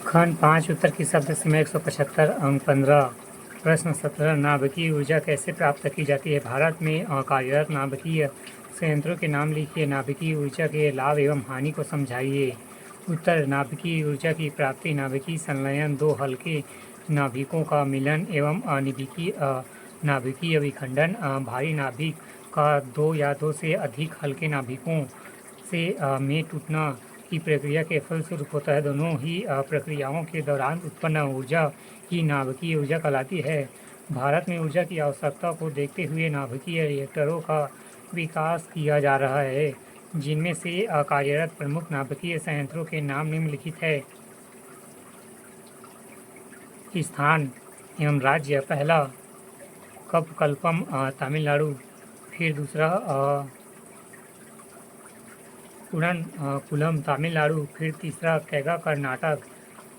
खंड 5 उत्तर की शब्द समय 175 अंक 15 प्रश्न 17 नाभिकीय ऊर्जा कैसे प्राप्त की जाती है? भारत में कार्यरत नाभिकीय संयंत्रों के नाम लिखिए। नाभिकीय ऊर्जा के लाभ एवं हानि को समझाइए। उत्तर नाभिकीय ऊर्जा की प्राप्ति नाभिकीय संलयन, दो हल्के नाभिकों का मिलन एवं नाभिकीय विखंडन, भारी नाभिक का दो या दो से अधिक हल्के नाभिकों से में टूटना की प्रक्रिया के फलस्वरूप होता है। दोनों ही प्रक्रियाओं के दौरान उत्पन्न ऊर्जा ही नाभिकीय ऊर्जा कहलाती है। भारत में ऊर्जा की आवश्यकता को देखते हुए नाभिकीय रिएक्टरों का विकास किया जा रहा है, जिनमें से कार्यरत प्रमुख नाभिकीय संयंत्रों के नाम निम्नलिखित है। स्थान एवं राज्य: पहला कपकल्पम तमिलनाडु, फिर दूसरा कुलम तमिलनाडु, फिर तीसरा कैगा कर्नाटक,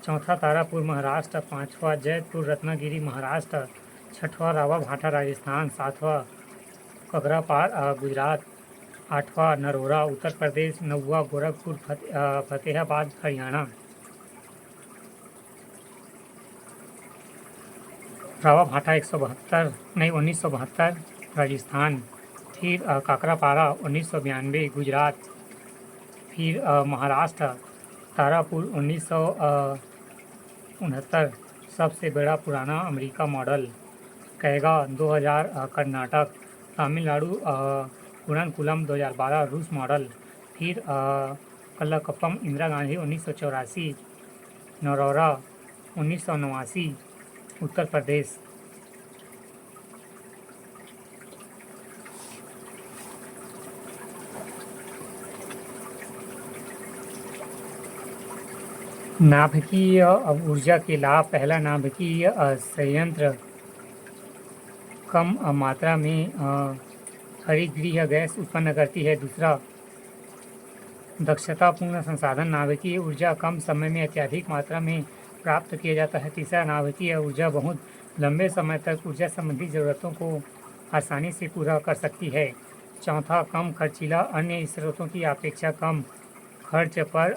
चौथा तारापुर महाराष्ट्र, पांचवा जयपुर रत्नागिरी महाराष्ट्र, छठवां रावाभाटा राजस्थान, सातवां ककरापार गुजरात, आठवां नरोरा उत्तर प्रदेश, नौवां गोरखपुर फतेहाबाद हरियाणा। रावाभाटा 1972 राजस्थान, फिर काकरापारा 1992 गुजरात, फिर महाराष्ट्र तारापुर 1969 सबसे बड़ा पुराना अमेरिका मॉडल, कैगा 2000 कर्नाटक, तमिलनाडु कुरनकुलम 2012 रूस मॉडल, फिर कल्लकप्पम इंदिरा गांधी 1984, नरोरा 1989 उत्तर प्रदेश। नाभिकीय ऊर्जा के लाभ: पहला, नाभिकीय संयंत्र कम मात्रा में हरितगृह गैस उत्पन्न करती है। दूसरा, दक्षतापूर्ण संसाधन नाभिकीय ऊर्जा कम समय में अत्यधिक मात्रा में प्राप्त किया जाता है। तीसरा, नाभिकीय ऊर्जा बहुत लंबे समय तक ऊर्जा संबंधी ज़रूरतों को आसानी से पूरा कर सकती है। चौथा, कम खर्चीला, अन्य स्रोतों की अपेक्षा कम खर्च पर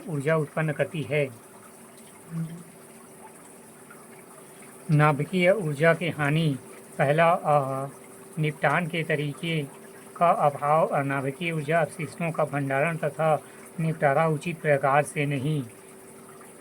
ऊर्जा उत्पन्न करती है। नाभिकीय ऊर्जा की हानि: पहला, निपटान के तरीके का अभाव, नाभिकीय ऊर्जा अपशिष्टों का भंडारण तथा निपटारा उचित प्रकार से नहीं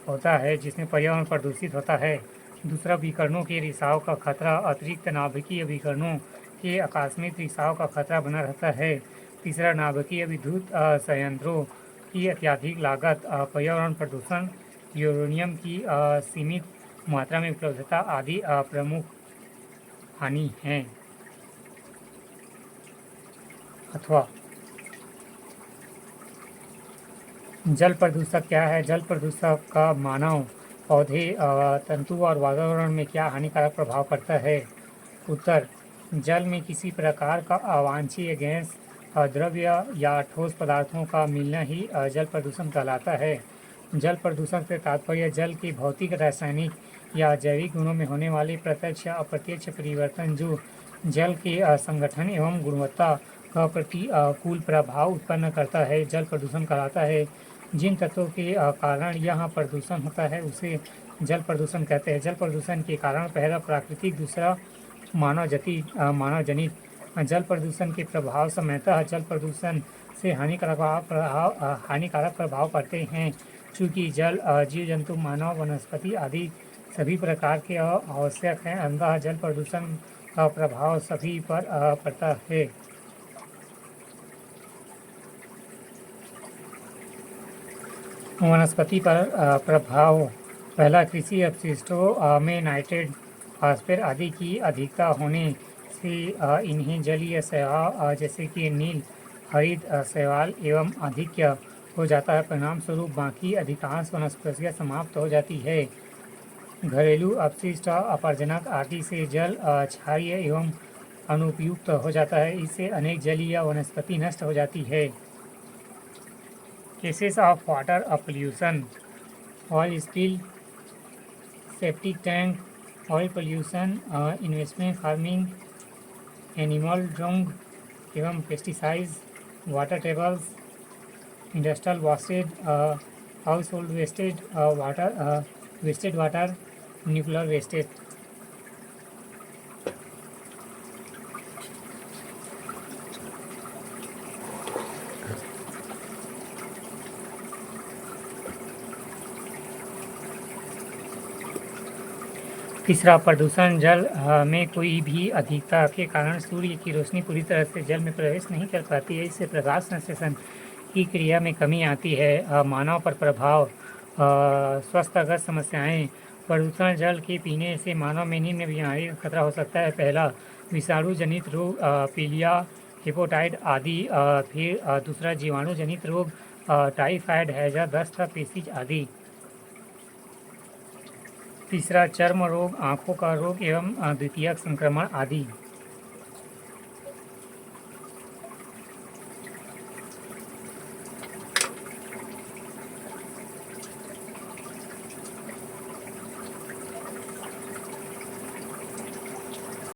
होता है, जिसमें पर्यावरण प्रदूषित होता है। दूसरा, विकिरणों के रिसाव का खतरा, अतिरिक्त नाभिकीय विकिरणों के आकस्मिक रिसाव का खतरा बना रहता है। तीसरा, नाभिकीय विद्युत संयंत्रों की अत्यधिक लागत, पर्यावरण प्रदूषण, यूरेनियम की सीमित मात्रा में उपलब्धता आदि प्रमुख हानि हैं। अथवा जल प्रदूषक क्या है? जल प्रदूषक का मानव, पौधे, तंतु और वातावरण में क्या हानिकारक प्रभाव पड़ता है? उत्तर, जल में किसी प्रकार का अवांछनीय गैस, द्रव्य या ठोस पदार्थों का मिलना ही जल प्रदूषण कहलाता है। जल प्रदूषण से तात्पर्य जल के भौतिक, रासायनिक या जैविक गुणों में होने वाले प्रत्यक्ष या अप्रत्यक्ष परिवर्तन जो जल के संगठन एवं गुणवत्ता का प्रतिकूल प्रभाव उत्पन्न करता है, जल प्रदूषण कहलाता है। जिन तत्वों के कारण यह प्रदूषण होता है उसे जल प्रदूषण कहते हैं। जल प्रदूषण के कारण पहला प्राकृतिक, दूसरा मानव जनित। जल प्रदूषण के प्रभाव सामान्यतः जल प्रदूषण से हानिकारक प्रभाव पड़ते हैं, चूँकि जल जीव जंतु, मानव, वनस्पति आदि सभी प्रकार के आवश्यक हैं, अतः जल प्रदूषण का प्रभाव सभी पर पड़ता है। वनस्पति पर प्रभाव: पहला, कृषि अपशिष्टों में नाइट्रेट, फास्फेट आदि की अधिकता होने से इन्हें जलीय शैवाल जैसे कि नील हरित शैवाल एवं अधिक हो जाता है। परिणाम स्वरूप बाकी अधिकांश वनस्पतियाँ समाप्त हो जाती है। घरेलू अपशिष्ट, अपरजनक आदि से जल क्षारीय एवं अनुपयुक्त हो जाता है। इससे अनेक जलीय वनस्पति नष्ट हो जाती है। Cases of water pollution: oil spill, septic tank, oil pollution, investment farming, animal dung एवं pesticides, water tables, industrial wastage, household wasted water, nuclear wastage. तीसरा, प्रदूषण जल में कोई भी अधिकता के कारण सूर्य की रोशनी पूरी तरह से जल में प्रवेश नहीं कर पाती है। इससे प्रकाश संश्लेषण की क्रिया में कमी आती है। मानव पर प्रभाव, स्वास्थ्यगत समस्याएं। प्रदूषण जल के पीने से मानव में निम्न बीमारी का खतरा हो सकता है। पहला, विषाणु जनित रोग, पीलिया, हेपेटाइट आदि। फिर दूसरा, जीवाणु जनित रोग, टाइफाइड, हैजा, दस्त, पेचिश आदि। तीसरा, चर्म रोग, आँखों का रोग एवं द्वितीयक संक्रमण आदि।